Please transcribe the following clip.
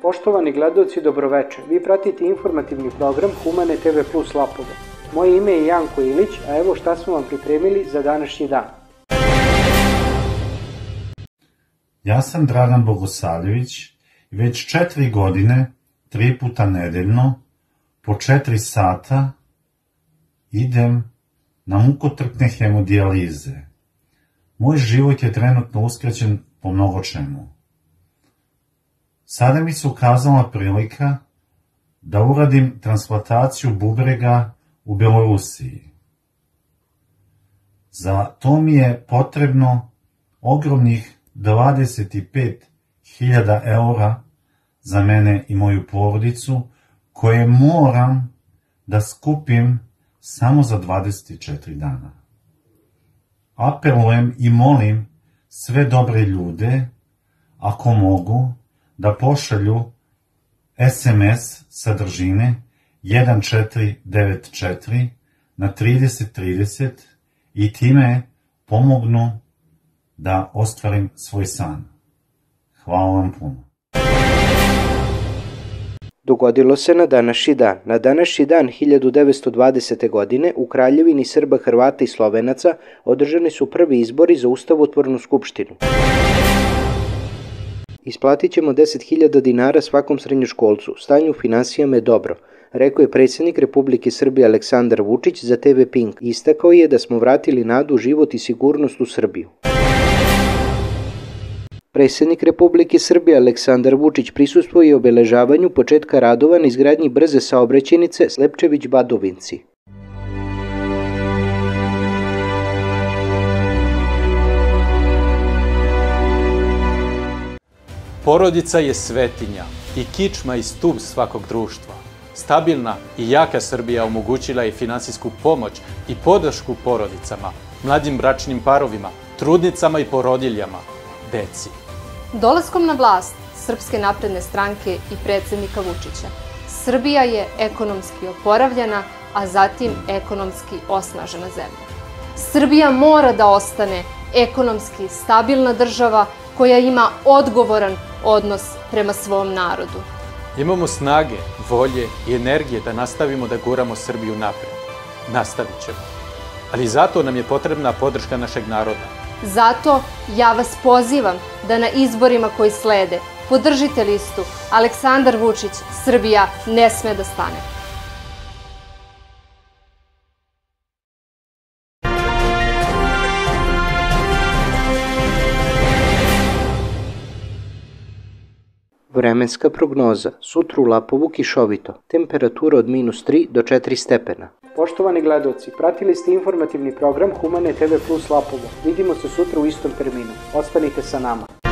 Poštovani gledaoci, dobroveče. Vi pratite informativni program Humane TV Plus Lapovo. Moje ime je Janko Ilić, a evo šta smo vam pripremili za današnji dan. Ja sam Dragan Bogosavljević i već 4 godine, 3 puta nedeljno, po 4 sata idem na mukotrpne hemodijalize. Moj život je trenutno uskraćen po mnogo čemu. Sada mi se ukazala prilika da uradim transplantaciju bubrega u Belorusiji. Za to mi je potrebno ogromnih 25.000 eura za mene i moju porodicu, koje moram da skupim samo za 24 dana. Apelujem i molim sve dobre ljude, ako mogu, da pošalju SMS sadržine 1494 na 3030 i time pomognu da ostvarim svoj san. Hvala vam puno. Dogodilo se na današnji dan. Na današnji dan 1920. godine u Kraljevini Srba, Hrvata i Slovenaca održani su prvi izbori za Ustavotvornu skupštinu. Isplatit ćemo 10.000 dinara svakom srednjoškolcu. Stanje u finansijama je dobro, rekao je predsjednik Republike Srbije Aleksandar Vučić za TV Pink. Istakao je da smo vratili nadu u život i sigurnost u Srbiju. Predsjednik Republike Srbije Aleksandar Vučić prisustvuje i obeležavanju početka radova na izgradnji brze saobraćajnice Slepčević-Badovinci. Porodica je svetinja i kičma i stub svakog društva. Stabilna i jaka Srbija omogućila je finansijsku pomoć i podršku porodicama, mladim bračnim parovima, trudnicama i porodiljama, deci. Dolaskom na vlast Srpske napredne stranke i predsjednika Vučića, Srbija je ekonomski oporavljena, a zatim ekonomski osnažena zemlja. Srbija mora da ostane ekonomski stabilna država koja ima odgovoran odnos prema svom narodu. Imamo snage, volje i energije da nastavimo da guramo Srbiju napred. Nastavit ćemo. Ali zato nam je potrebna podrška našeg naroda. Zato ja vas pozivam da na izborima koji slede podržite listu Aleksandar Vučić, Srbija ne sme da stane. Vremenska prognoza. Sutra u Lapovu kišovito. Temperatura od -3 do 4 stepena. Poštovani gledaoci, pratili ste informativni program Humane TV Plus Lapovo. Vidimo se sutra u istom terminu. Ostanite sa nama.